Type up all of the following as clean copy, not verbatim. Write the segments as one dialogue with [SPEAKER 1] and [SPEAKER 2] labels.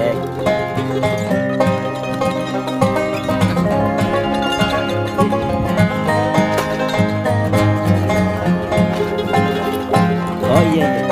[SPEAKER 1] Oh iya iya.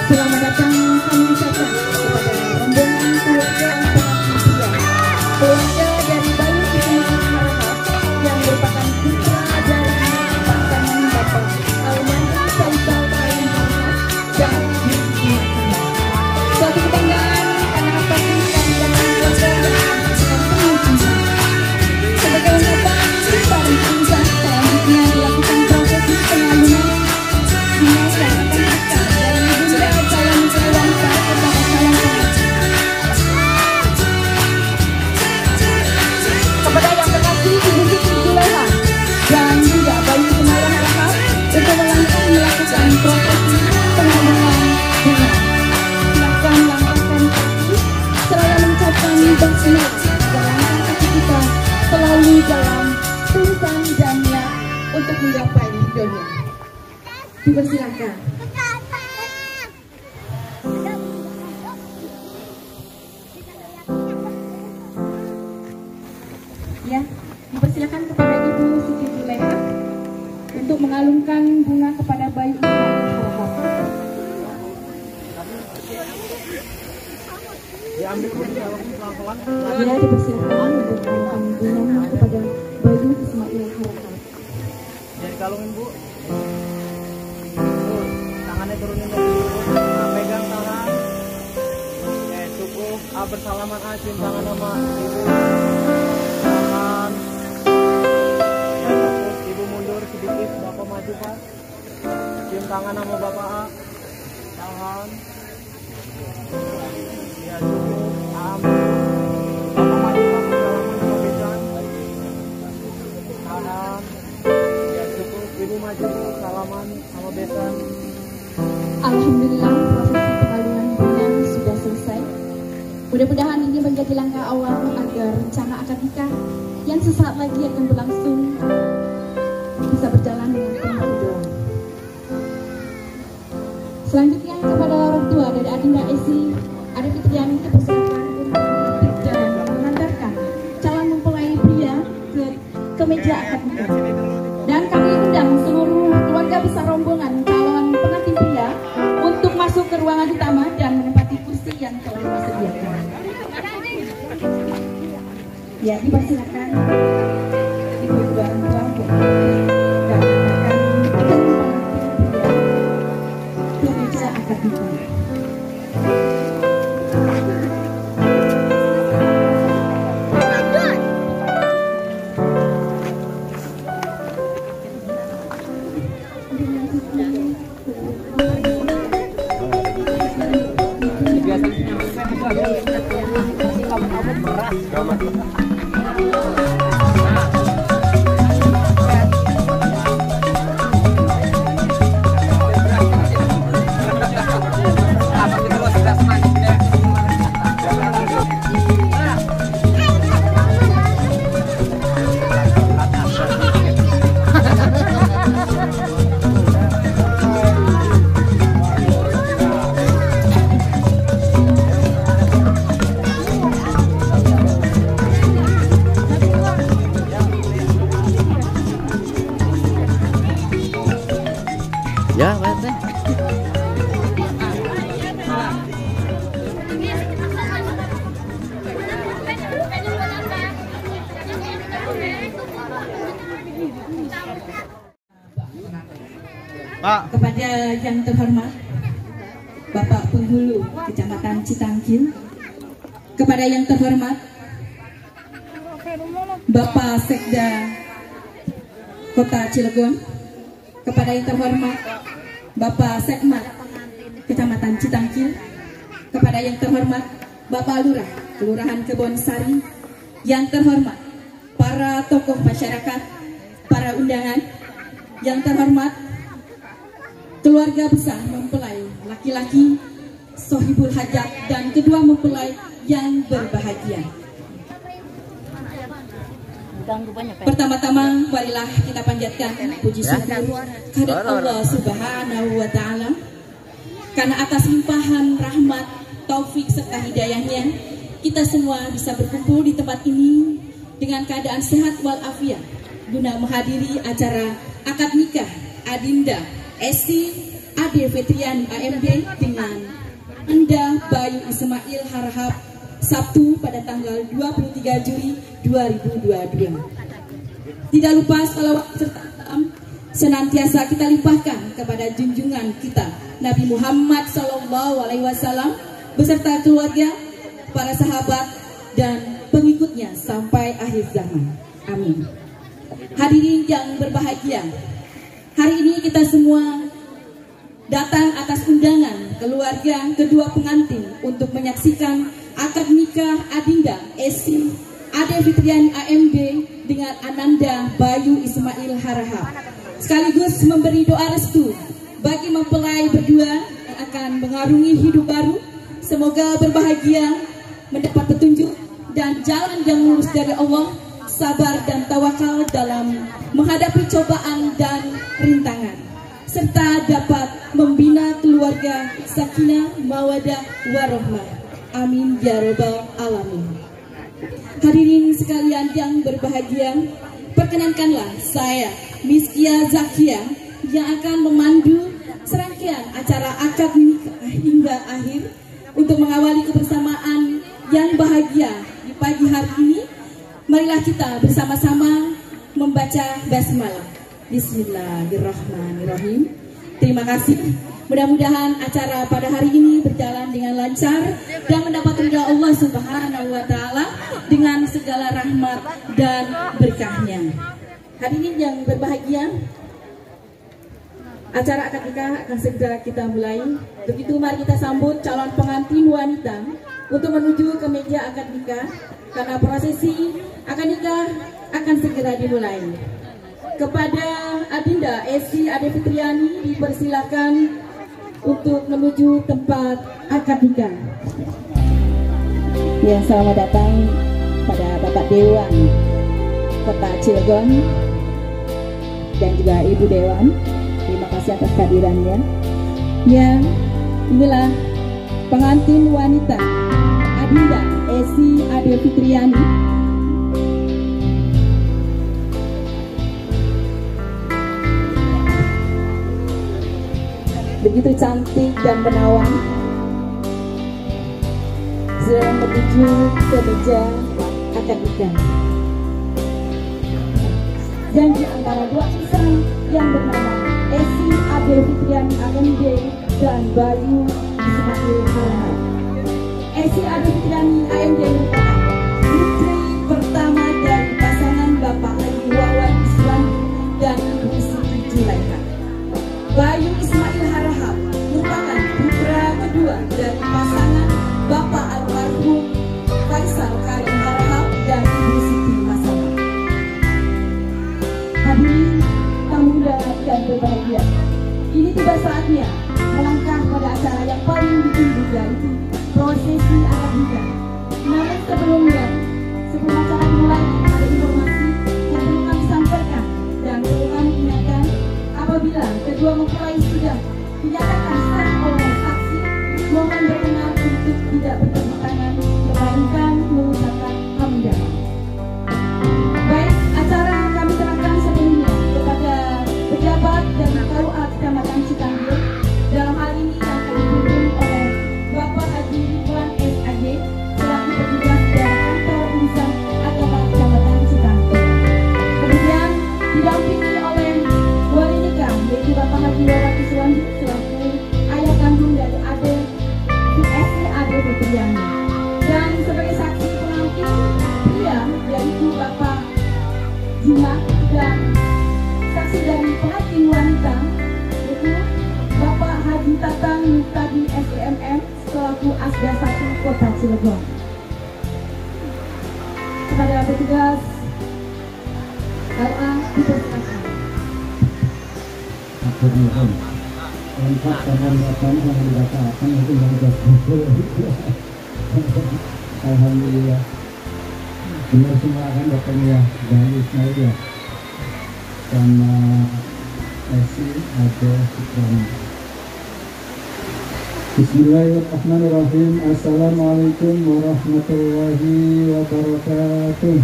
[SPEAKER 2] Selamat datang kami ucapkan kepada rombongan keluarga pengantin keluarga dari Bayu Kusuma Harahap yang merupakan putra dari pasangan Bapak Almarhum Faisal Karim Harahap dan Ibu Sumatera. Suatu kebanggaan karena atas kami dan keluarga yang penuh cinta. Sebagai ungkapan cinta dan cinta, selanjutnya dilakukan prosesi pengalunan kepada yang terkasih Ibu Siti Zuleha dan juga Bayu Kusuma Harahap untuk melakukan prosesi pengalunan bunga. Silakan langkahkan kaki seraya mengucapkan bismillah dalam kaki kita selalu dalam tulisan dan niat untuk menggapai dunia. Dipersilakan. Ya, dipersilakan kepada Ibu Siti Zuleha untuk mengalungkan bunga kepada Bayu Kusuma Harahap. Ya, dipersilakan untuk mengalungkan bunga kepada Bayu Kusuma Harahap.
[SPEAKER 1] Jadi kalungin Bu. Terus tangannya turunin dari dulu. Nah, pegang tangan. Cukup. Bersalaman cium tangan sama Ibu. Tangan. Ya, cukup. Ibu mundur sedikit. Bapak maju Pak. Cium tangan sama Bapak A. Tangan. Ya, cukup. Bapak maju Pak. Bersalaman sama Besan. mudah-mudahan ya cukup. Ibu maju salaman sama besan.
[SPEAKER 2] Alhamdulillah, prosesi perkawinan bunga sudah selesai. Mudah-mudahan ini menjadi langkah awal agar rencana akad nikah yang sesaat lagi akan berlangsung bisa berjalan dengan penuh doa. Selanjutnya kepada orang tua dari Adinda Esi, Ade Fitriani dipersilakan untuk memetik dan mengantarkan calon mempelai pria ke meja akad nikah. Dan kami undang seluruh keluarga besar rombongan calon pengantin pria untuk masuk ke ruangan utama dan menempati kursi yang telah disediakan. Ya, dipersilakan ibu-ibu orang tua untuk dan akan ke meja akad nikah.
[SPEAKER 1] Ya, Pak.
[SPEAKER 2] Kepada yang terhormat Bapak Penghulu Kecamatan Citangkil, kepada yang terhormat Bapak Sekda Kota Cilegon, kepada yang terhormat Bapak Sekmat Kecamatan Citangkil, kepada yang terhormat Bapak Lurah Kelurahan Kebonsari, yang terhormat para tokoh masyarakat, para undangan, yang terhormat keluarga besar mempelai laki-laki, sohibul hajat, dan kedua mempelai yang berbahagia. Pertama-tama marilah kita panjatkan puji syukur kehadirat Allah Subhanahu wa Ta'ala, karena atas limpahan rahmat, taufik serta hidayahnya kita semua bisa berkumpul di tempat ini dengan keadaan sehat walafiat guna menghadiri acara akad nikah Adinda Esi Ade Fitriani AMD dengan Anda Bayu Ismail Harahap, Sabtu pada tanggal 23 Juli 2022. Tidak lupa salawat serta salam senantiasa kita limpahkan kepada junjungan kita Nabi Muhammad SAW beserta keluarga, para sahabat dan pengikutnya sampai akhir zaman. Amin. Hadirin yang berbahagia, hari ini kita semua datang atas undangan keluarga kedua pengantin untuk menyaksikan akad nikah Adinda Esi Ade Fitriani AMD dengan Ananda Bayu Ismail Harahap, sekaligus memberi doa restu bagi mempelai berdua yang akan mengarungi hidup baru. Semoga berbahagia, mendapat petunjuk dan jalan yang lurus dari Allah, sabar dan tawakal dalam menghadapi cobaan dan rintangan, serta dapat membina keluarga sakinah, mawadah, warahmah. Amin ya rabbal alamin. Hadirin sekalian yang berbahagia, perkenankanlah saya Miskia Zakia yang akan memandu serangkaian acara akad nikah hingga akhir untuk mengawali kebersamaan yang bahagia di pagi hari ini. Marilah kita bersama-sama membaca basmalah. Bismillahirrahmanirrahim. Terima kasih. Mudah-mudahan acara pada hari ini berjalan dengan lancar dan mendapat ridha Allah Subhanahu wa Ta'ala dengan segala rahmat dan berkahnya. Hadirin yang berbahagia, acara akad nikah akan segera kita mulai. Untuk itu mari kita sambut calon pengantin wanita untuk menuju ke meja akad nikah, karena prosesi akad nikah akan segera dimulai. kepada Adinda Esi Ade Fitriani dipersilakan untuk menuju tempat akad nikah. Ya, selamat datang pada Bapak Dewan Kota Cilegon dan juga Ibu Dewan. Terima kasih atas kehadirannya. Ya, inilah pengantin wanita Adinda Esi Ade Fitriani. Begitu cantik dan menawan, sedang menuju ke meja akad nikah. Dan di antara dua insan yang bernama Esi Ade Fitriani AMD dan Bayu Ismail Harahap. Esi Ade Fitriani AMD merupakan putri pertama dari pasangan Bapak Haji Wawan Iswan dan Ibu Siti Julaiha. Bayu Ismail Harahap merupakan putra kedua dari pasangan Bapak almarhum Faisal Karim Harahap dan Ibu Siti Masama. Hadirin tamu muda dan berbahagia, ini tiba saatnya melangkah pada acara yang paling ditunggu, yaitu prosesi akad nikah. Namun sebelum acara dimulai, ada informasi yang perlu kami sampaikan dan perlu kami ingatkan. Apabila kedua mempelai sudah dinyatakan sah oleh saksi, mohon berkenan untuk tidak bertepuk tangan, melainkan mengucapkan hamdalah. Baik, acara kami serahkan sebelumnya kepada pejabat dan KUA Kecamatan Citanggil. Dalam hal ini yang kami pimpin oleh Bapak Haji Ridwan SAG selaku petugas dari kantor urusan agama Kecamatan Citanggil. Kemudian didampingi oleh wali nikah yaitu Bapak Haji Wawan Iswan selaku ayah kandung dari Ade Esi Ade Fitriani. Dan sebagai saksi pengantin pria yaitu Bapak Jimat, dan saksi dari pengantin wanita yaitu Bapak Haji Tatang Muftadi SEMM selaku Asda 1 Kota Cilegon. Kepada petugas KUA dipersilakan.
[SPEAKER 3] Mohon lengkap sama datanya yang didatakan itu yang sudah kumpul. Alhamdulillah benar semua kan datangnya Bayu Ismail ya sama Esi Ade Fitriani. Bismillahirrahmanirrahim. Assalamualaikum warahmatullahi wabarakatuh.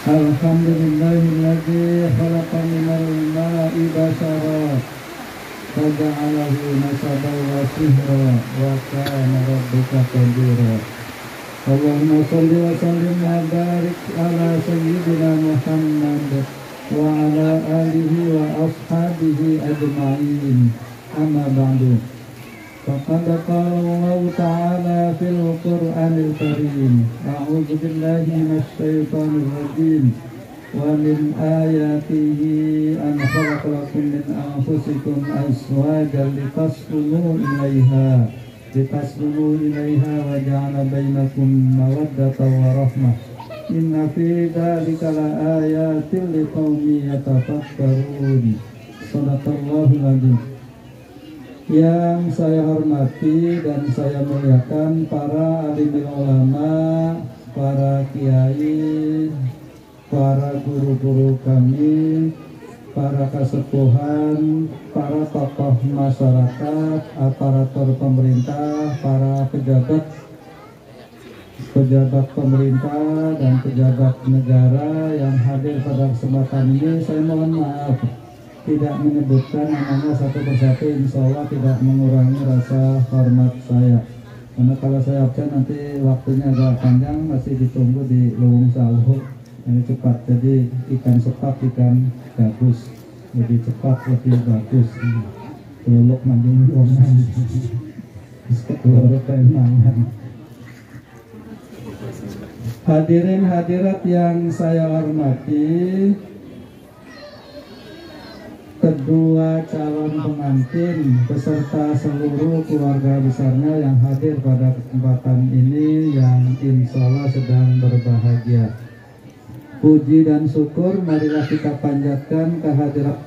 [SPEAKER 3] Alhamdulillahilladzi khalaqa minal ma'i basharan faja'alahu nasaban wa sihra wa kana rabbuka qadira. Allahumma shalli wa sallim wa barik ala sayyidina Muhammad wa ala alihi wa ashabihi ajma'in. Amma ba'du. Faqad qala Allah Ta'ala fil Qur'anil Karim. A'udzu billahi minasy syaithanir rajim. Wa min ayatihi an khalaqa lakum min anfusikum azwajan litaskunu ilaiha wa ja'ala bainakum mawaddatan wa rahmah. Inna fi dzalika laayatin liqaumin yatafakkarun. Shadaqallahul adzim. Yang saya hormati dan saya muliakan para alim ulama, para kiai, para guru-guru kami, para kasepuhan, para tokoh masyarakat, aparatur pemerintah, para pejabat pemerintah dan pejabat negara yang hadir pada kesempatan ini. Saya mohon maaf tidak menyebutkan namanya satu persatu, insya Allah tidak mengurangi rasa hormat saya. Karena kalau saya absen nanti waktunya agak panjang, masih ditunggu di Luwung Sawu. Ini cepat, jadi ikan sepat, ikan gabus, lebih cepat, lebih bagus. Teluk manding oman, teluk mangan. Hadirin hadirat yang saya hormati, kedua calon pengantin beserta seluruh keluarga besarnya yang hadir pada kesempatan ini yang insya Allah sedang berbahagia. Puji dan syukur marilah kita panjatkan kehadirat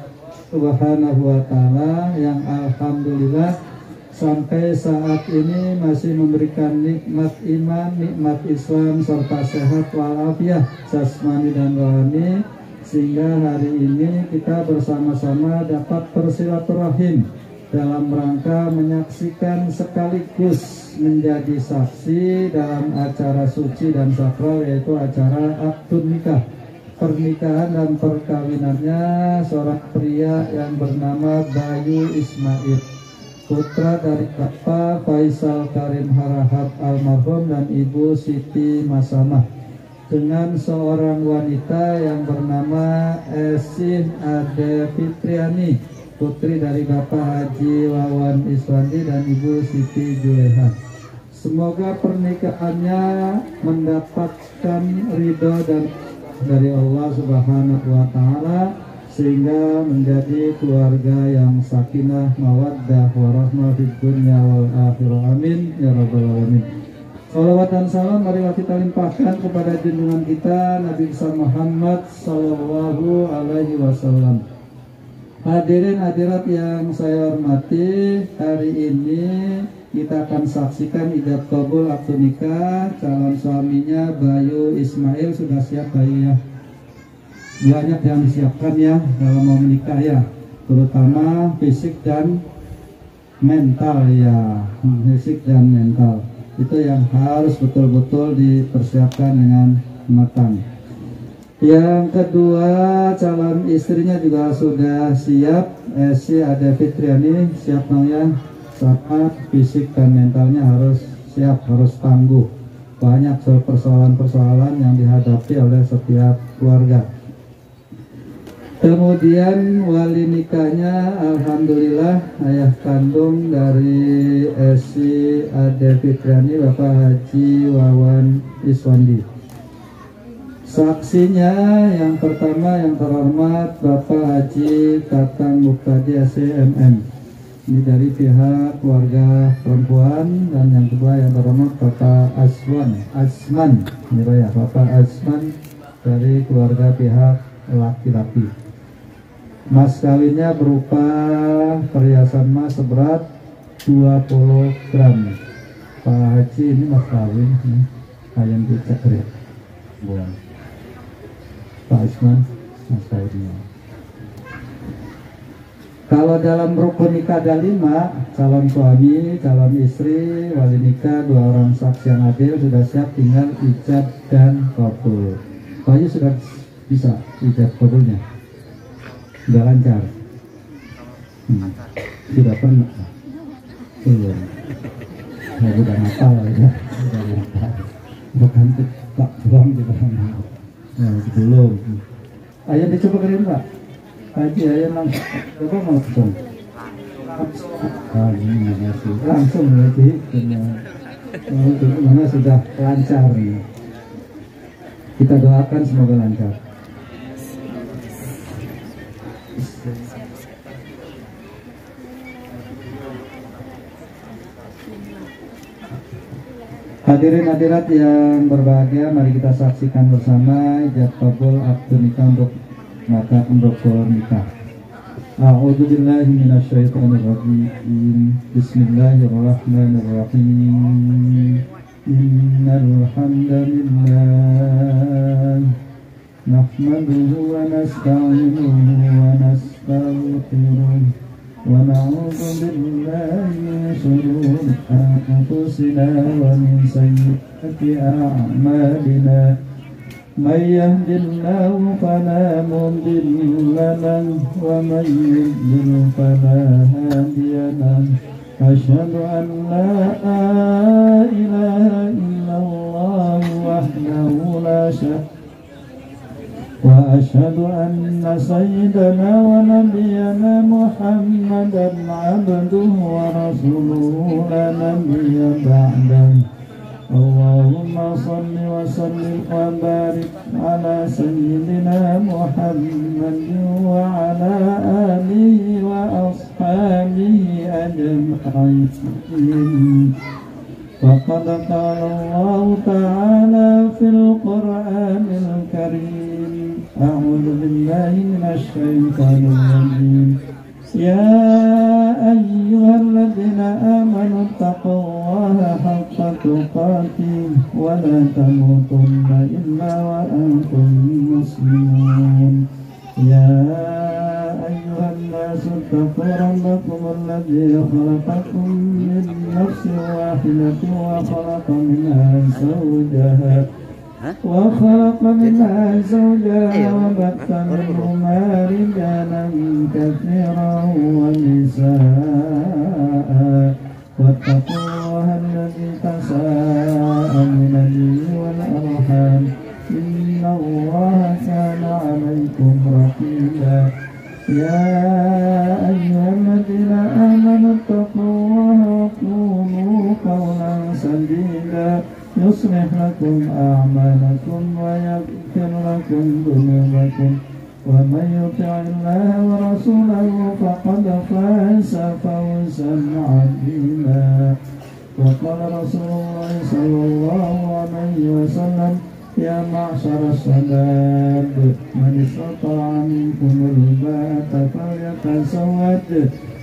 [SPEAKER 3] Subhanahu wa ta'ala yang alhamdulillah sampai saat ini masih memberikan nikmat iman, nikmat Islam serta sehat walafiat jasmani dan rohani, sehingga hari ini kita bersama-sama dapat bersilaturahim dalam rangka menyaksikan sekaligus menjadi saksi dalam acara suci dan sakral, yaitu acara akad nikah, pernikahan dan perkawinannya seorang pria yang bernama Bayu Ismail, putra dari Bapak Faisal Karim Harahap almarhum dan Ibu Siti Masamah, dengan seorang wanita yang bernama Esin Ade Fitriani, putri dari Bapak Haji Wawan Iswandi dan Ibu Siti Juleha. Semoga pernikahannya mendapatkan ridho dan dari Allah Subhanahu wa ta'ala, sehingga menjadi keluarga yang sakinah mawaddah warahmah fid dunya wal akhirah. Amin ya rabbal alamin. Salawat dan salam marilah kita limpahkan kepada junjungan kita Nabi Muhammad sallallahu alaihi wasallam. Hadirin hadirat yang saya hormati, hari ini kita akan saksikan ijab kabul akad nikah calon suaminya Bayu Ismail. Sudah siap Bayu ya? Banyak yang disiapkan ya dalam mau menikah ya, terutama fisik dan mental ya. Fisik dan mental itu yang harus betul-betul dipersiapkan dengan matang. Yang kedua, calon istrinya juga sudah siap. Esi Ade Fitriani siap dong ya, sama fisik dan mentalnya harus siap, harus tangguh. Banyak persoalan-persoalan yang dihadapi oleh setiap keluarga. Kemudian wali nikahnya alhamdulillah ayah kandung dari Esi Ade Fitriani, Bapak Haji Wawan Iswandi. Saksinya yang pertama yang terhormat Bapak Haji Tatang Muktadi SCMM, ini dari pihak keluarga perempuan, dan yang kedua yang terhormat Bapak Asman, ya Bapak Asman dari keluarga pihak laki-laki. Mas kawinnya berupa perhiasan emas seberat 20 gram. Pak Haji ini mas kawin, ayam dicek ya. Buang. Pak Isman, mas kawinnya. Kalau dalam rukun nikah ada 5, calon suami, calon istri, wali nikah, 2 orang saksi yang adil sudah siap, tinggal ijab dan kabul. Bayu sudah bisa ijab kabulnya? Sudah lancar? Sudah pernah? Belum. Ya, udah ngapal ya. Bukan tak doang juga. Ya, belum. Ayo dicoba kirim Pak. Haji ayo langsung. Coba langsung. Langsung berarti. Mana sudah lancar nih. Kita doakan semoga lancar. Hadirin hadirat yang berbahagia, mari kita saksikan bersama ijab kabul akad nikah untuk mata nikah. A'udzubillahi minasyaitonirrajim. Bismillahirrahmanirrahim. Innal hamdalillah nahmaduhu wa nasta'inuhu wa nastaghfiruh wa na'udzu billahi min shururi anfusina wa min sayyiati a'malina. May yahdihillahu fala mudilla lahu wa may yudlil fala hadiya lahu. Asyhadu an la ilaha illallah wahdahu la syarika وأشهد أن سيدنا ونبينا محمدا عبده ورسوله لا نبي بعده. اللهم صل وسلم وبارك على سيدنا محمد وعلى آله وأصحابه أجمعين. فقد قال الله تعالى في القرآن الكريم: الشيطان الرجيم يا أيها الذين آمنوا اتقوا الله حق تقاته ولا تموتن إلا وأنتم مسلمون يا أيها الناس اتقوا ربكم الذي خلقكم من نفس واحدة وخلق منها زوجها وبث منهما رجالا كثيرا ونساء واتقوا الله الذي تساءلون به والأرحام إن الله كان عليكم رقيبا يا أيها الذين آمنوا اتقوا الله وقولوا قولا سديدا يصلح لكم أعمالكم ويغفر لكم ذنوبكم ومن يطع الله ورسوله فقد فاز فوزا عظيما وقال رسول الله صلى الله عليه وسلم يا معشر الشباب من استطاع منكم الباءة فليتزوج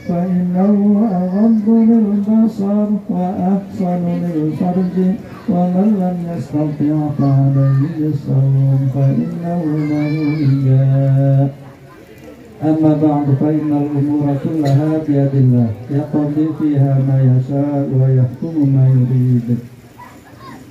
[SPEAKER 3] فإنه أغض للبصر وأحسن للفرج ومن لم يستطع فعليه الصوم فإنه له وجاء أما بعد فإن الأمور كلها بيد الله يقضي فيها ما يشاء ويحكم ما يريد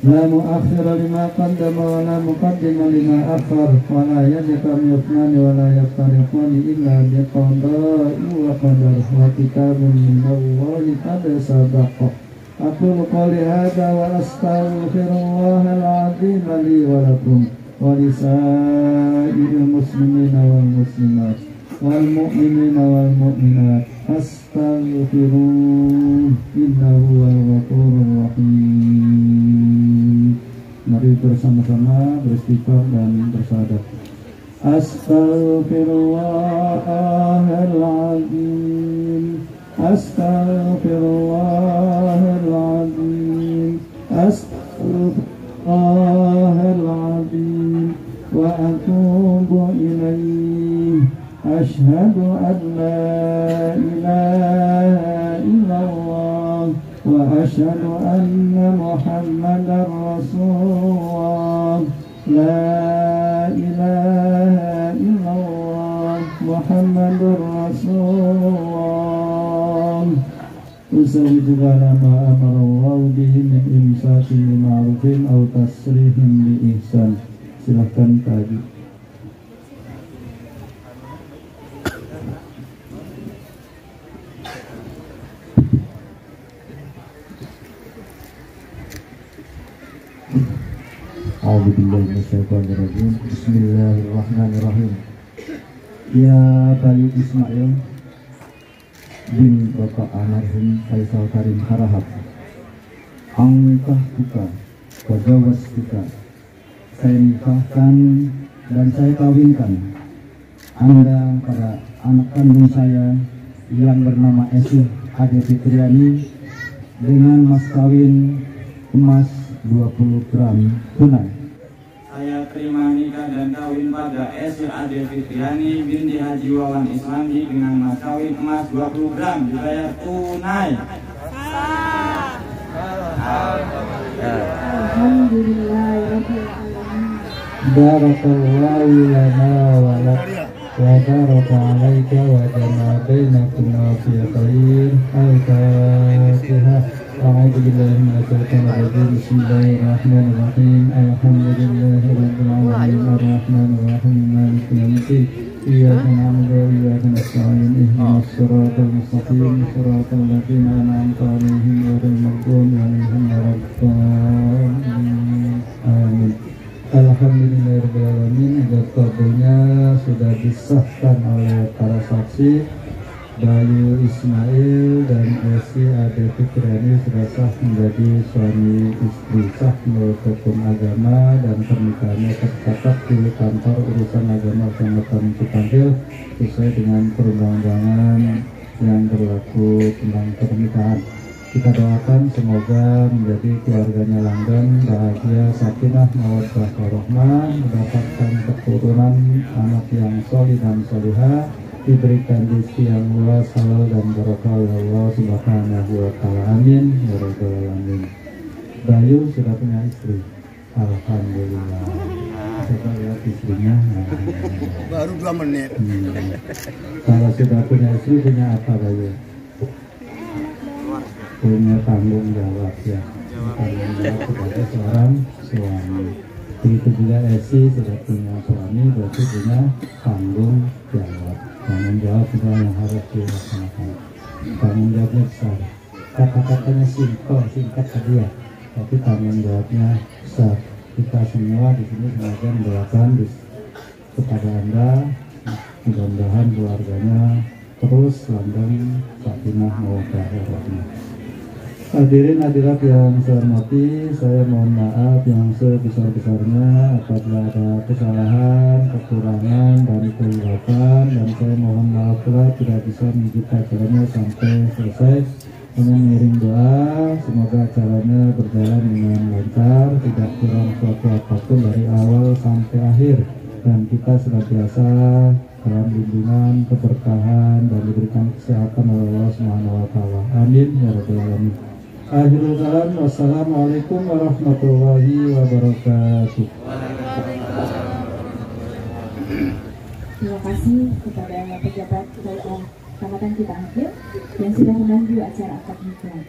[SPEAKER 3] لا مؤخر لما قدم ولا مقدم لما أخر ولا يجتمع اثنان ولا يفترقان إلا بقضاء وقدر وكتاب من الله قد سبق أقول قولي هذا وأستغفر الله العظيم لي ولكم ولسائر المسلمين والمسلمات والمؤمنين والمؤمنات أستغفروه إنه هو الغفور الرحيم. Mari bersama-sama beristighfar dan bersahadat. Astaghfirullahaladzim, astaghfirullahaladzim, astaghfirullahaladzim, wa atubu ilaih. Ashhadu an la ilaha illallah wa ashhadu anna Muhammadar Rasulullah. La ilaha illallah Muhammadur Rasulullah. Usawidu ala ma amarallahu bihi min imsakin bi ma'rufin aw tasrihim bi ihsan. Silahkan tadi. A'udzubillahiminasyaitonirrajim. Bismillahirrahmanirrahim. Ya Bayu Ismail bin Bapak Almarhum Faisal Karim Harahap, angkah buka Wajawaz buka, saya nikahkan dan saya kawinkan Anda pada anak kandung saya yang bernama Esi Ade Fitriani dengan mas kawin emas 20 gram tunai. Saya terima nikah dan kawin pada Esi Ade Fitriani binti Haji Wawan Islami dengan mas kawin emas 20 gram dibayar tunai. Barakallahu lana wa lak wa baraka alaika wa jama'a bainakum fi khair. Al-Fatihah. A'udzu billahi minasyaitonir rajim. Bismillahirrahmanirrahim. Alhamdulillahirabbil alamin arrahmanir rahim maliki yaumiddin. Iyyaka na'budu wa iyyaka nasta'in. Ihdinas siratal mustaqim. Siratal ladzina an'amta 'alaihim ghairil maghdubi 'alaihim waladdallin. Amin. Alhamdulillahirabbil alamin. Kabulnya sudah disahkan oleh para saksi. Bayu Ismail dan Esi Ade Fitriani sudah sah menjadi suami istri, sah menurut hukum agama, dan pernikahannya tercatat di kantor urusan agama Kecamatan Cipanggil sesuai dengan perundang-undangan yang berlaku tentang pernikahan. Kita doakan semoga menjadi keluarganya langgeng, bahagia, sakinah, mawaddah, warahmah, mendapatkan keturunan anak yang solih dan solihah, diberikan rezeki yang luas, halal dan barokah ya Allah Subhanahu wa taala. Amin ya rabbal alamin. Bayu sudah punya istri. Alhamdulillah. Coba lihat istrinya.
[SPEAKER 4] Baru 2 menit.
[SPEAKER 3] Kalau sudah punya istri, punya apa Bayu? Punya tanggung jawab ya. Tanggung jawab sebagai seorang suami. Begitu juga Esi sudah punya suami, berarti punya tanggung jawab. Tanggung jawab juga yang harus dilaksanakan. Tanggung jawabnya besar. Kata-katanya singkat tadi ya, tapi tanggung jawabnya besar. Kita semua di sini sengaja mendoakan kepada Anda, mudah-mudahan keluarganya terus langgeng, sakinah, mawaddah, warahmah. Hadirin hadirat yang saya hormati, saya mohon maaf yang sebesar-besarnya apabila ada kesalahan, kekurangan, dan kehilafan, dan saya mohon maaf pula tidak bisa mengikuti acaranya sampai selesai. Dengan mengiring doa, semoga acaranya berjalan dengan lancar, tidak kurang suatu apapun dari awal sampai akhir, dan kita senantiasa dalam lindungan, keberkahan, dan diberikan kesehatan oleh Allah Subhanahu wa taala. Amin ya rabbal alamin. Akhirul kalam, wassalamualaikum warahmatullahi wabarakatuh.
[SPEAKER 2] Terima kasih kepada pejabat Kecamatan Citangkir yang sudah memandu acara akad nikah.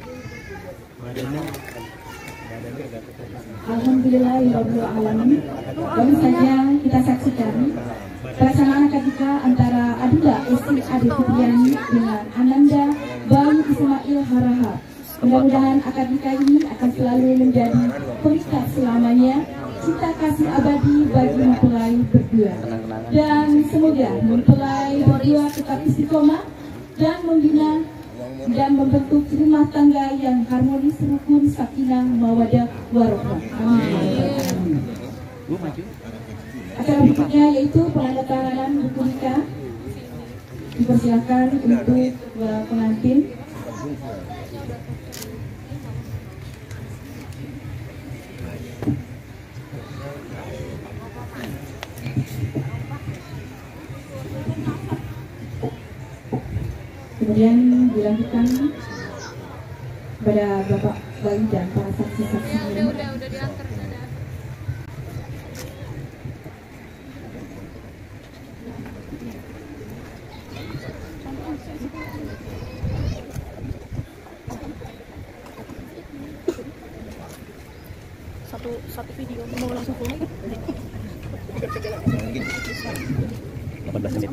[SPEAKER 2] Alhamdulillahirrahmanirrahim. Baru saja kita saksikan pelaksanaan akad nikah antara Adila Esti Ade Fitriani dengan Ananda Bayu Ismail Harahap. Mudah-mudahan akad nikah ini akan selalu menjadi pengikat selamanya, cinta kasih abadi bagi mempelai berdua. Dan semoga mempelai berdua tetap istiqomah dan membina dan membentuk rumah tangga yang harmonis, rukun, sakinah, mawaddah, warahmah. Amin. Acara berikutnya yaitu penandatanganan buku nikah. Dipersilakan untuk pengantin. Kemudian dilanjutkan kepada Bapak Bayu dan para saksi-saksinya.
[SPEAKER 5] Udah diantar. Satu video mau langsung full 18 menit.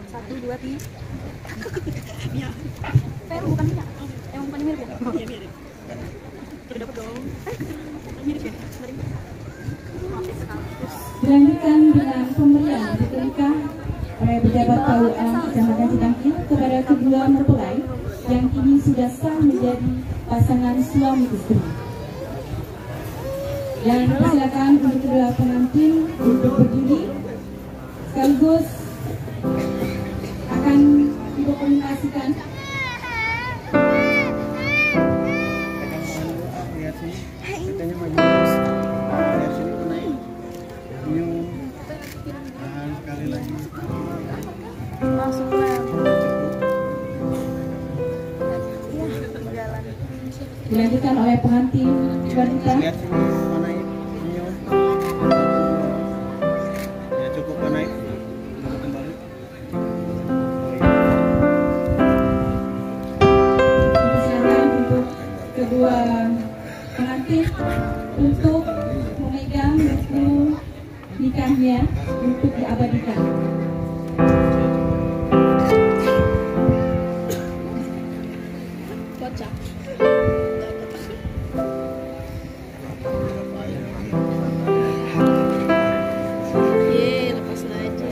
[SPEAKER 5] Satu dua tiga. Iya. Saya bukan minyak. Emang bukan mirip ya? Oh iya mirip. Udah dapat dong. Mirip ya?
[SPEAKER 2] Dilanjutkan dengan pemberian buku nikah oleh pejabat KUA Kecamatan Citangkir kepada kedua mempelai yang kini sudah sah menjadi pasangan suami istri. Dan silakan untuk kedua pengantin untuk berdiri, sekaligus akan didokumentasikan. Dilanjutkan oleh pengantin wanita. Silakan untuk kedua pengantin untuk memegang buku nikahnya untuk diabadikan.
[SPEAKER 5] Kocak. Lepas aja.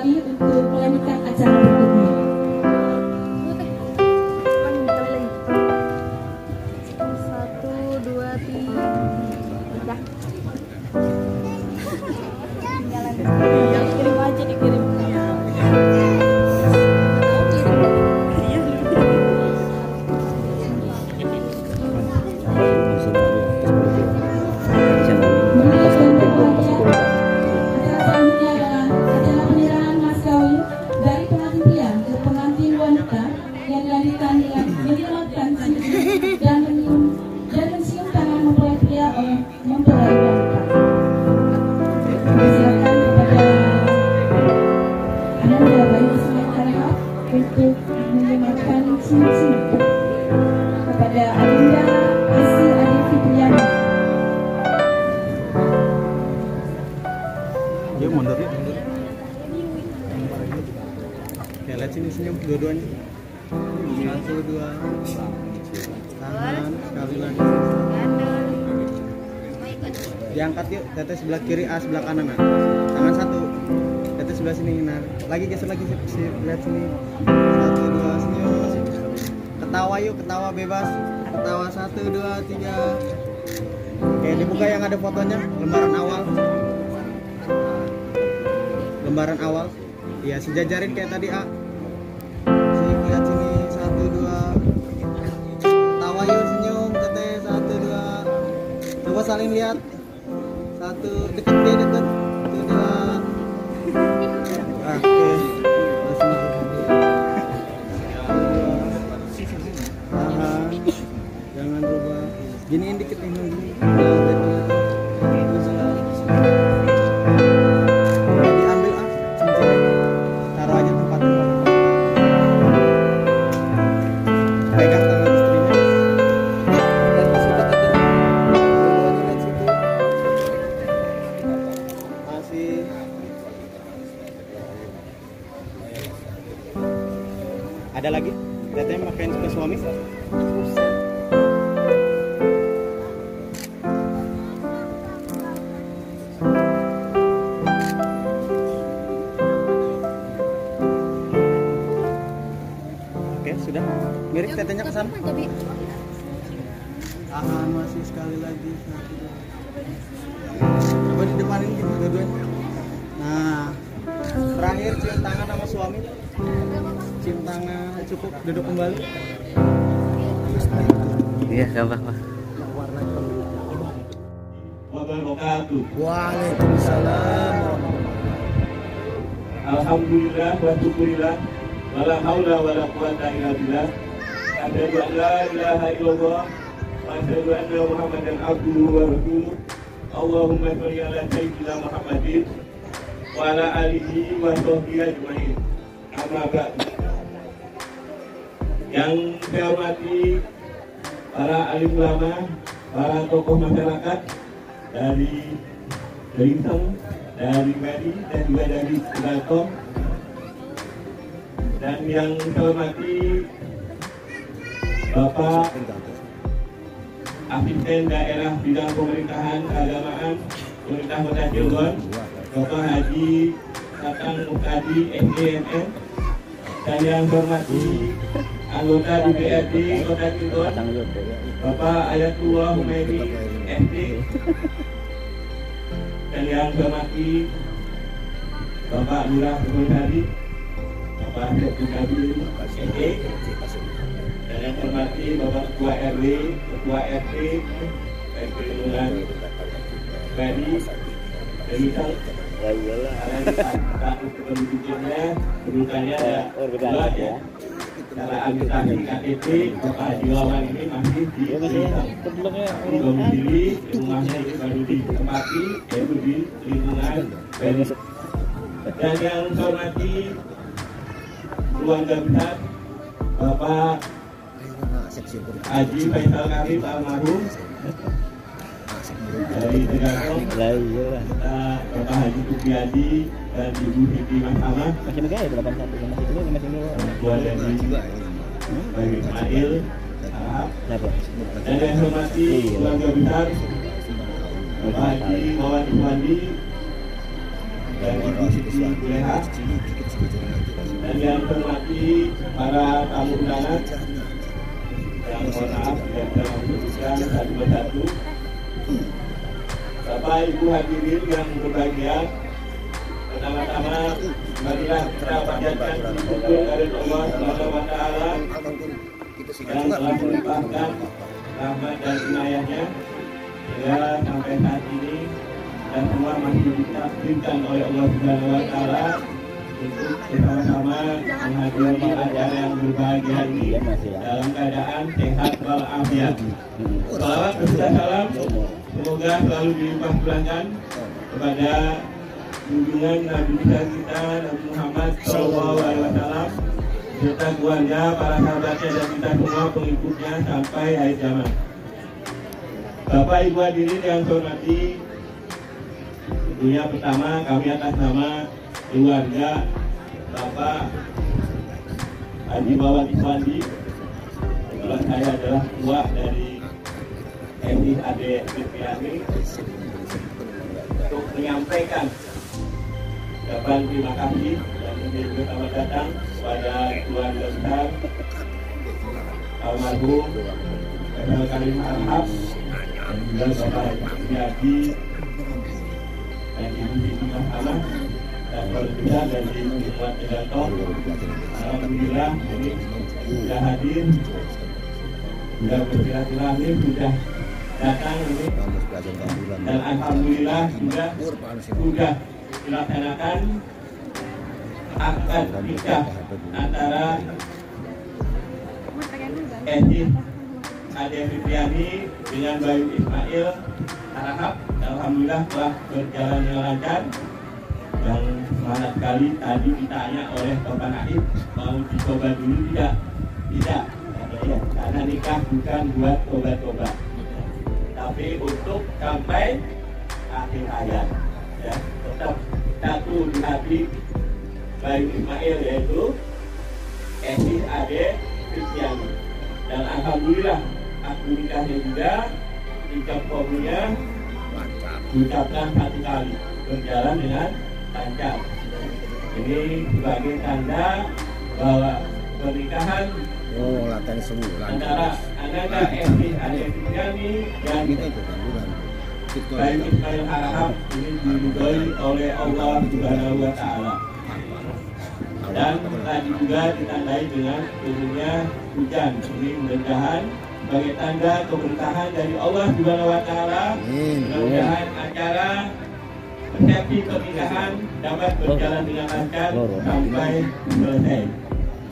[SPEAKER 2] Maskawi untuk melanjutkan acara berikutnya.
[SPEAKER 5] Satu, dua, tiga. Udah. Tinggalan. Kirim aja, dikirim.
[SPEAKER 2] Kepada Adinda Asi Adi Fitriani.
[SPEAKER 1] Yuk mundur yuk. Ya lihat sini senyum dua-duanya. 1, 2. Tahan sekali lagi. Diangkat yuk, teteh sebelah kiri, sebelah kanan. Nah. Tangan satu. Teteh sebelah sini. Nah, lagi geser lagi sip. Lihat sini. 1, 2 senyum. Ketawa yuk, ketawa bebas. Ketawa 1, 2, 3. Oke, dibuka yang ada fotonya, lembaran awal. Lembaran awal. Iya, sejajarin kayak tadi, A. Sini lihat sini 1, 2. Ketawa yuk, senyum, teteh 1, 2. Coba saling lihat. 1, deket deh, deket. 1, 2. Oke. Tahan. Jangan berubah. Giniin dikit nih, gini. Diambil, A. Cincinnya. Taruh aja tempat-tempat. Pegang tangan istrinya. Dan di situ teteh. Lihat situ. Masih. Ada lagi? Teteh makain ke suami? Oke, sudah. Mirip tetehnya ke sana. Masih sekali lagi. Coba di depanin gitu dua-duanya. Nah, terakhir cium tangan sama suami. Cium tangan, cukup duduk kembali.
[SPEAKER 6] Iya, gampang Pak.
[SPEAKER 4] Wabarakatuh.
[SPEAKER 1] Waalaikumsalam.
[SPEAKER 4] Alhamdulillah wa syukurillah. Wala haula wala quwata illa billah. Asyhadu an la ilaha illallah wa asyhadu anna Muhammadan abduhu wa rasuluh. Allahumma shalli ala sayyidina Muhammadin wa ala alihi wa sahbihi ajmain. Amma ba'du. Yang saya hormati para alim ulama, para tokoh masyarakat dari Delingseng, dari Medi, dan juga dari Segalkom. Dan yang saya hormati Bapak Asisten Daerah Bidang Pemerintahan Keagamaan Pemerintah Kota Cilegon, Bapak Haji Tatang Mukadi SDMN. Dan yang saya hormati anggota DPRD Kota Cilegon, Bapak Ayatullah Humaidi SD. Dan yang saya hormati Bapak Lurah Komisari, Bapak Sekutadi SD. Dan yang saya hormati Bapak Ketua RW, Ketua RT, RT Lurah Badi, Demisang. Status kependudukannya, kedudukannya ada 2 ya. Secara administrasi KTP, Bapak Haji Wawan ini masih di domisili, rumahnya ini baru ditempati, yaitu di lingkungan Bali. Dan yang saya hormati keluarga besar Bapak Haji Faisal Karim almarhum dari Tegalkom, Bapak Haji Supriyadi dan Ibu Siti Mahkamah,
[SPEAKER 6] Masih negara 81 masih dulu
[SPEAKER 4] Tuan dari Bapak Ismail Arab. Dan yang hormati keluarga besar Bapak Haji Mawan Iswandi dan Ibu Siti Buleha, dan yang terhormati para tamu undangan yang mohon maaf tidak bisa menyebutkan satu persatu. Bapak Ibu hadirin yang berbahagia, pertama-tama marilah kita panjatkan syukur dari Allah Subhanahu wa Ta'ala yang telah melimpahkan rahmat dan inayahnya hingga sampai saat ini, dan semua masih ditakdirkan oleh Allah Subhanahu wa Ta'ala untuk bersama-sama menghadiri acara yang berbahagia ini dalam keadaan sehat walafiat. Salawat serta salam semoga selalu dilimpahkan kepada junjungan Nabi besar kita Nabi Muhammad SAW serta keluarga, para sahabatnya dan kita semua pengikutnya sampai akhir zaman. Bapak Ibu hadirin yang saya hormati, tentunya pertama kami atas nama keluarga Bapak Haji Wawan Iswandi, kebetulan saya adalah tua dari MI Ade Fitriani, untuk menyampaikan ucapan terima kasih dan juga selamat datang kepada keluarga besar almarhum Bapak Karim Arhab dan juga Bapak Haji dan Ibu Siti Mahkamah dan keluarga dari Bupati Tegato. Alhamdulillah ini sudah hadir, sudah bersilaturahmi, sudah datang ini, dan alhamdulillah juga sudah dilaksanakan akad nikah antara Edi Ade Fitriani dengan Bayu Ismail Arhab. Alhamdulillah telah berjalan dengan lancar. Yang semangat sekali tadi ditanya oleh Bapak Naib, mau dicoba dulu tidak? Tidak, ya, karena nikah bukan buat coba-coba, tapi untuk sampai akhir hayat. Ya, tetap satu di hati Bayu Ismail, yaitu Edi Ade Fitriani. Dan alhamdulillah akad nikahnya juga ijab kabulnya diucapkan satu kali, berjalan dengan lancar. Ini sebagai tanda bahwa pernikahan antara anak Edi Ade Fitriani dan Bayu Ismail Arhab ini diridhoi oleh Allah Subhanahu wa Ta'ala, dan tadi juga ditandai dengan turunnya hujan. Ini mudah-mudahan sebagai tanda keberkahan dari Allah Subhanahu wa Ta'ala. Mudah-mudahan acara resepsi pernikahan dapat berjalan dengan lancar sampai selesai,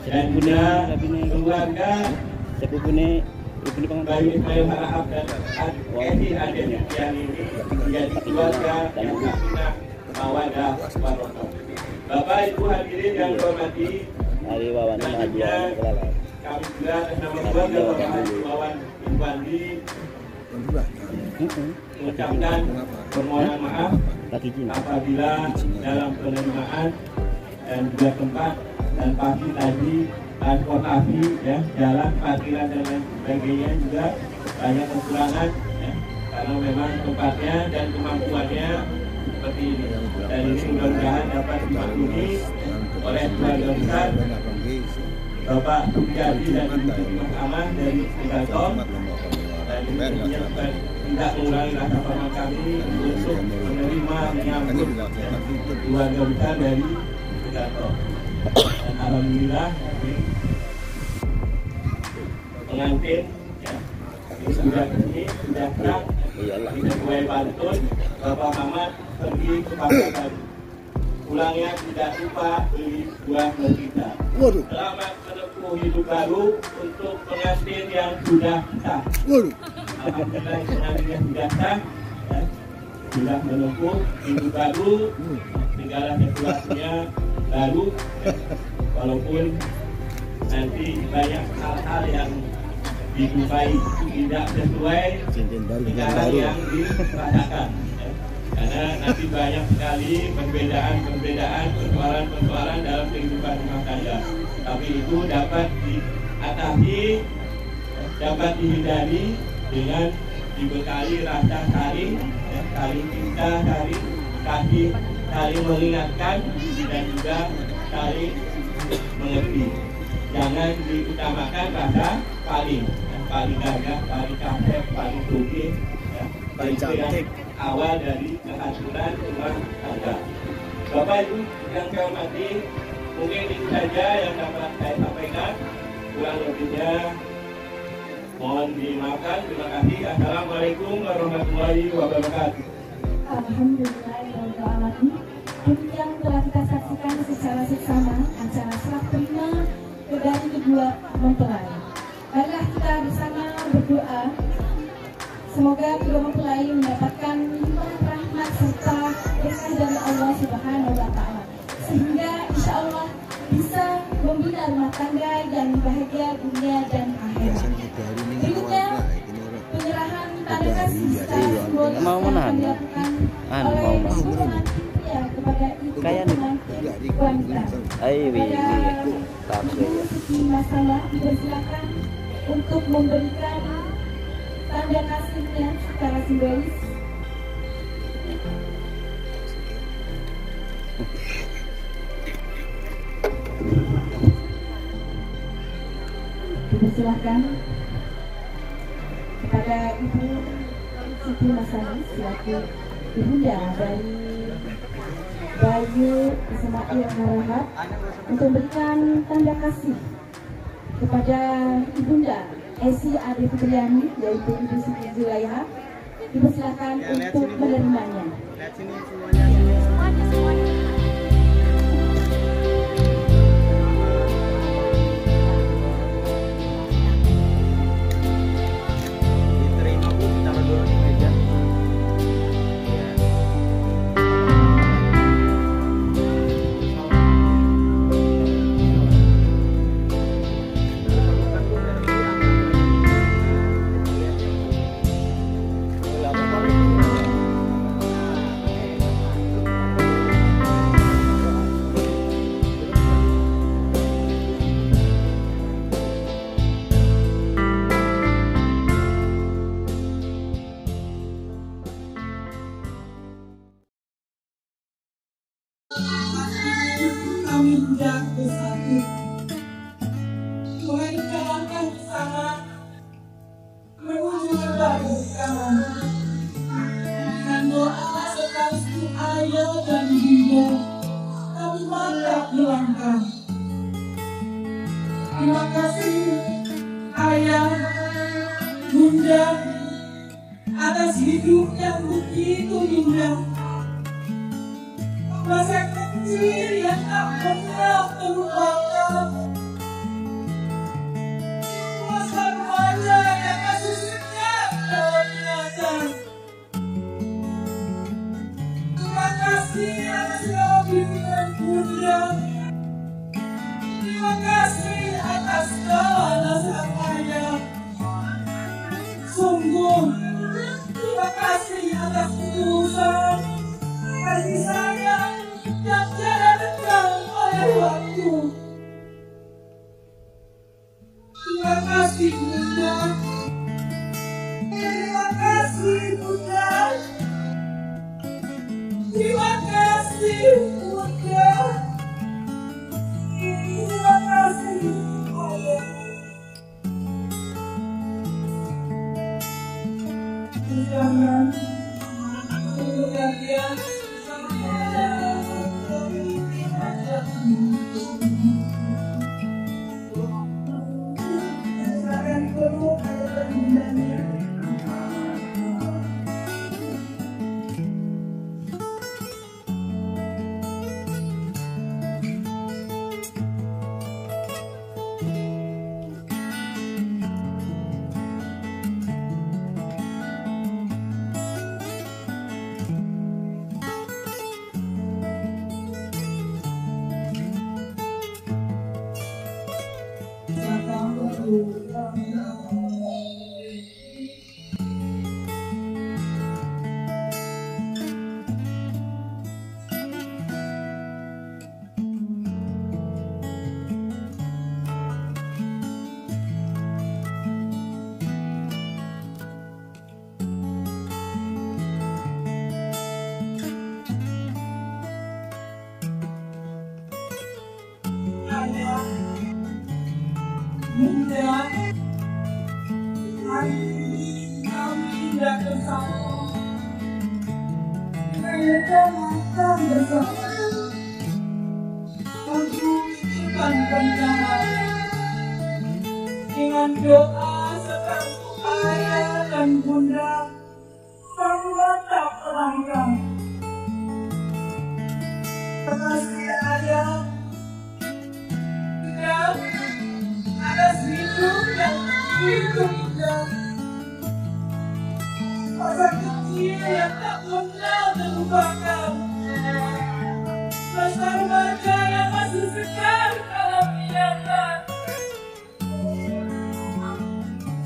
[SPEAKER 4] dan juga keluarga Bayu Ismail Arhab dan Edi Ade Fitriani ini menjadi keluarga yang sakinah mawaddah warohmah. Bapak Ibu hadirin yang hormati, selanjutnya kami juga atas nama keluarga Bapak Haji Wawan Iswandi mengucapkan permohonan maaf apabila dalam penerimaan dan juga tempat dan pasti tadi transportasi, ya, jalan, parkiran dan lain sebagainya juga banyak kekurangan, ya, karena memang tempatnya dan kemampuannya seperti ini. Dan ini mudah-mudahan dapat dimaklumi oleh keluarga besar Bapak Sugiyadi dan Ibu Siti Mahkamah dari Tegato. Dan ini tidak mengurangi rasa hormat kami untuk menerima menyambut keluarga besar dari Tegato. Dan alhamdulillah pengantin, ya, ini sudah kesini, sudah siap, tidak kue pantun. Bapak Mamat pergi ke pasar baru, pulangnya tidak lupa beli buah melita. Selamat menempuh hidup baru untuk pengantin yang sudah sah. Alhamdulillah pengantinnya sudah sah, ya, sudah menempuh hidup baru, segala sesuatunya baru, ya, walaupun nanti banyak hal-hal yang dijumpai tidak sesuai dengan yang dirasakan, ya. Karena nanti banyak sekali perbedaan-perbedaan, persoalan-persoalan dalam kehidupan rumah tangga. Tapi itu dapat diatasi, dapat dihindari dengan dibekali rasa saling, ya, saling cinta, saling kasih saling mengingatkan dan juga saling mengerti. Jangan diutamakan rasa paling gagah, paling kasep, paling tinggi, ya. Paling cantik. Awal dari kehancuran rumah tangga. Bapak Ibu yang saya hormati, mungkin itu saja yang dapat saya sampaikan. Kurang lebihnya mohon dimaafkan. Terima kasih. Assalamualaikum warahmatullahi wabarakatuh.
[SPEAKER 2] Alhamdulillahirrahmanirrahim. Demikian telah kita saksikan secara seksama acara serah terima dari kedua mempelai. Marilah kita bersama berdoa. Semoga kedua mempelai mendapatkan limpahan rahmat serta berkah dari Allah Subhanahu wa Ta'ala, sehingga insya Allah bisa membina rumah tangga yang bahagia dunia dan akhirat. Berikutnya penyerahan tanda kasih secara simbolis
[SPEAKER 6] mau menahan
[SPEAKER 2] dilakukan
[SPEAKER 6] mau
[SPEAKER 2] oleh pengantin pria kepada ibu pengantin wanita. Memasuki masalah dipersilakan untuk memberikan tanda kasihnya secara simbolis. Dipersilakan kepada Ibu Siti Masani selaku ibunda dari Bayu Ismail Harahap untuk memberikan tanda kasih kepada ibunda Esi Adi Fitriani yaitu Ibu Siti Zulaiha. Dipersilakan untuk menerimanya.
[SPEAKER 7] Kami hendak bersatu mengerjakan bersama menuju kebahagiaan dengan doa serta ayah dan bunda. Kami mantap melangkah. Terima kasih ayah, bunda atas hidup yang begitu indah. Masa kecil yang tak pernah terlupakan, masa remaja yang masih segar dalam ingatan. Terima kasih atas segala bimbingan bunda. Terima kasih atas segala nasihat ayah. Sungguh terima kasih atas ketulusan kasih sayang yang tiada tenggang oleh waktu. Terima kasih bunda. Terima kasih bunda. Terima kasih bunda. Terima kasih ayah. Jangan kemudian tidak bersama. Kita makan bersama. Aku akan bersama dengan doa serta ayah dan bunda bahwa tak pelanggan. Terkasih ayah dan atas hidup yang begitu indah. Masa kecil yang tak pernah terlupakan. Masa remaja yang masih segar dalam ingatan.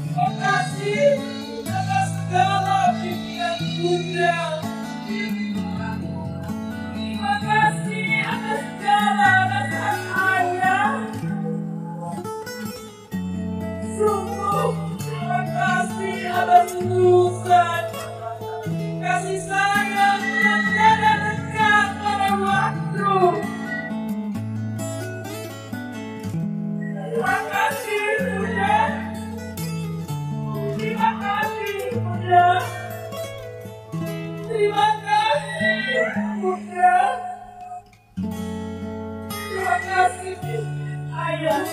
[SPEAKER 7] Terima kasih atas segala bimbingan bunda. Terima kasih atas segala nasihat ayah. Sungguh terima kasih atas urusan kasih sayang yang tiada dekat pada waktu. Terima kasih bunda. Terima kasih bunda. Terima kasih bunda. Terima kasih ayah.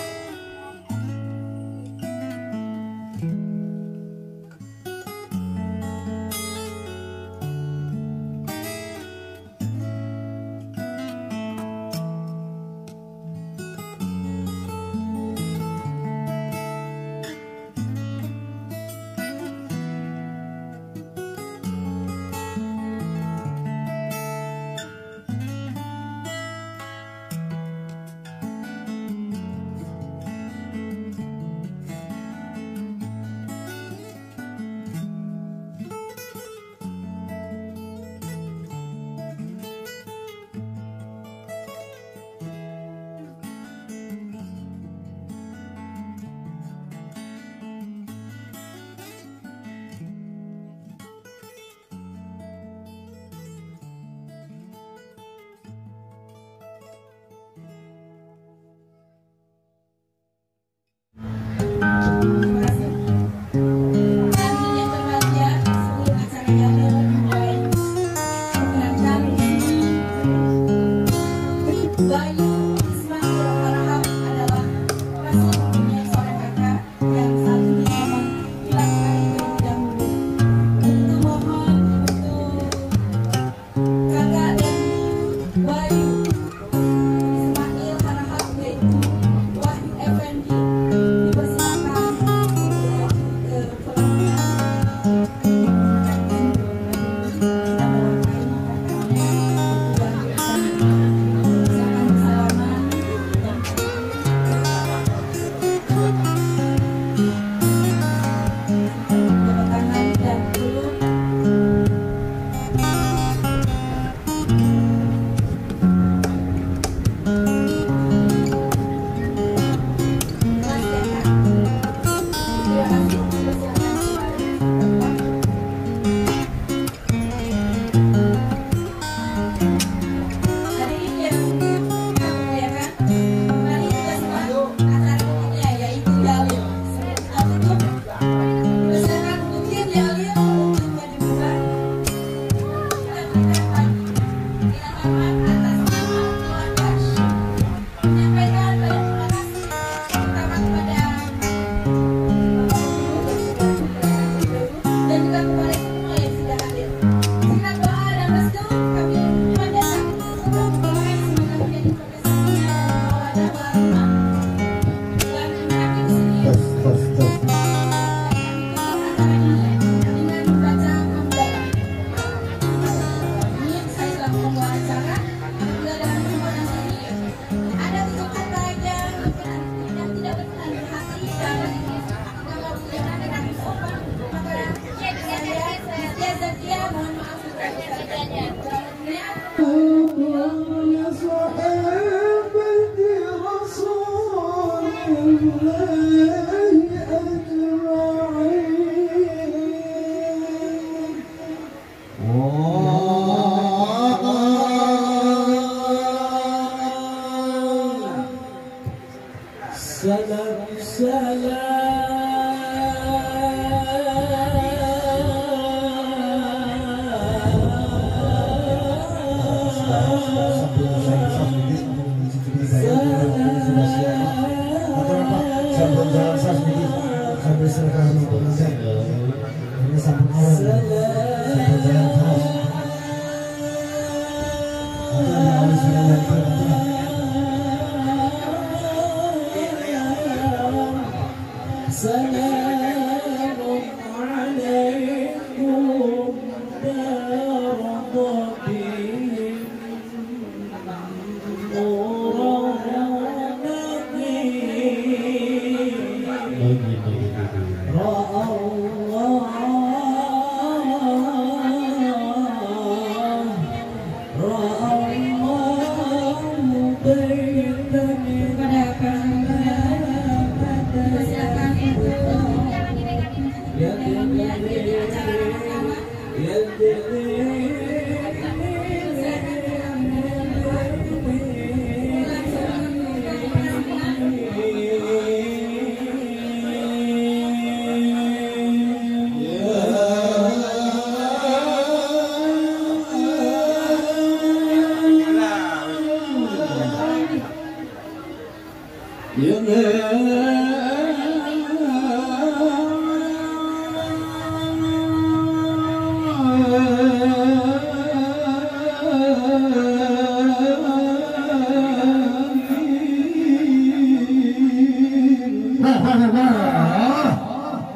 [SPEAKER 8] Salam salam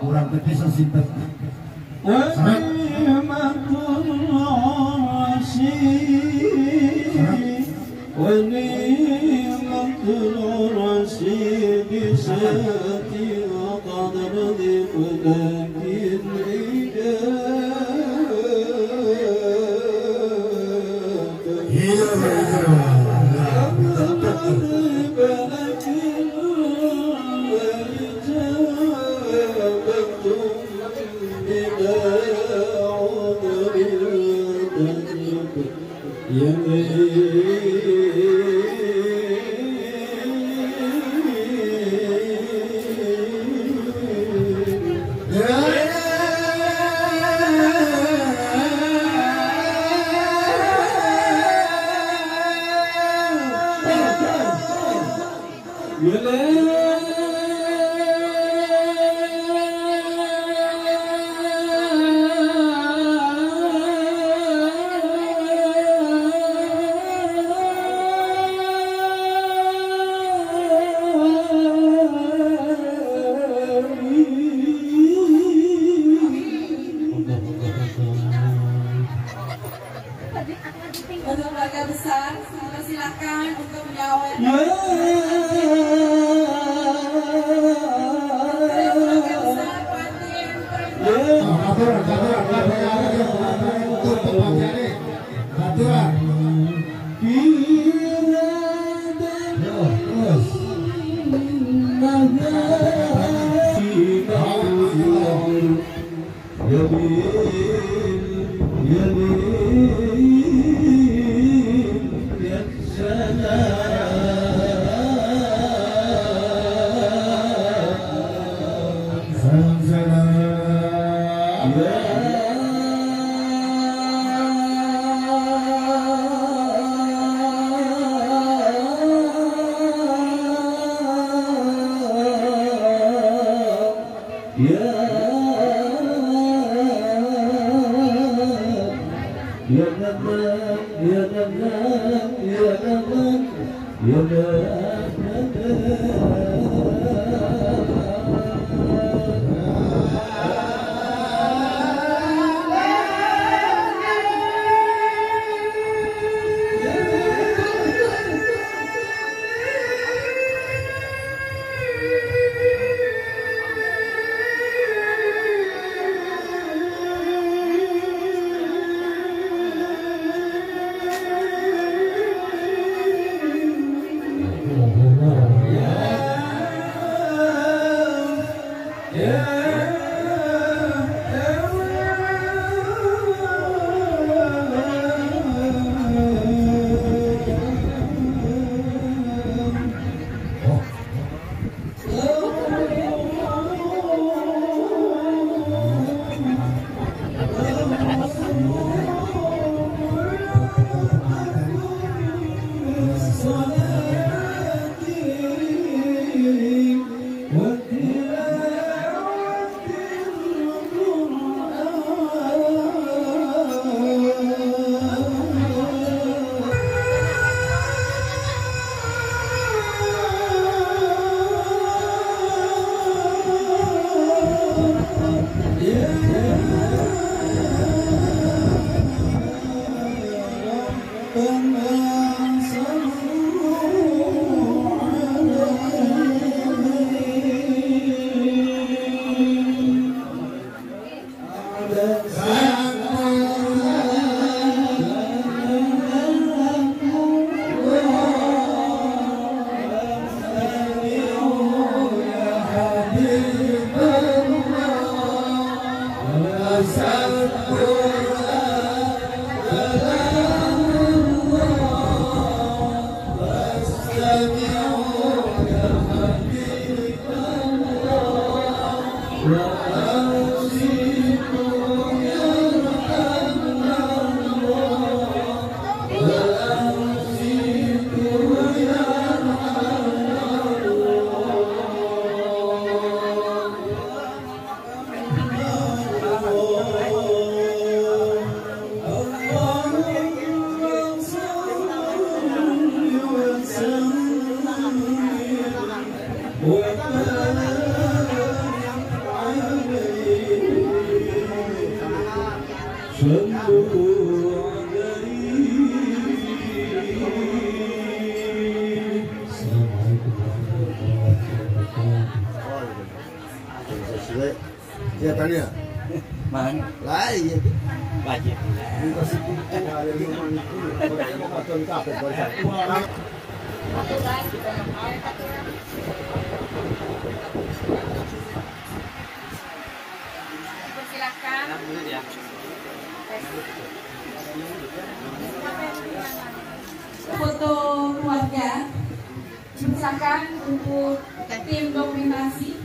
[SPEAKER 3] Kurang berpisah simpen.
[SPEAKER 7] Untuk keluarga besar, silakan untuk menjawab. Keluarga besar, Fatin,
[SPEAKER 3] Ya
[SPEAKER 8] Ya tanya.
[SPEAKER 6] Mang.
[SPEAKER 8] Lah iya.
[SPEAKER 6] Wajib.
[SPEAKER 8] Kita sibuk ada di rumah itu. Mereka patron kafe baru.
[SPEAKER 5] Silakan. Foto keluarga. Silakan untuk tim dokumentasi.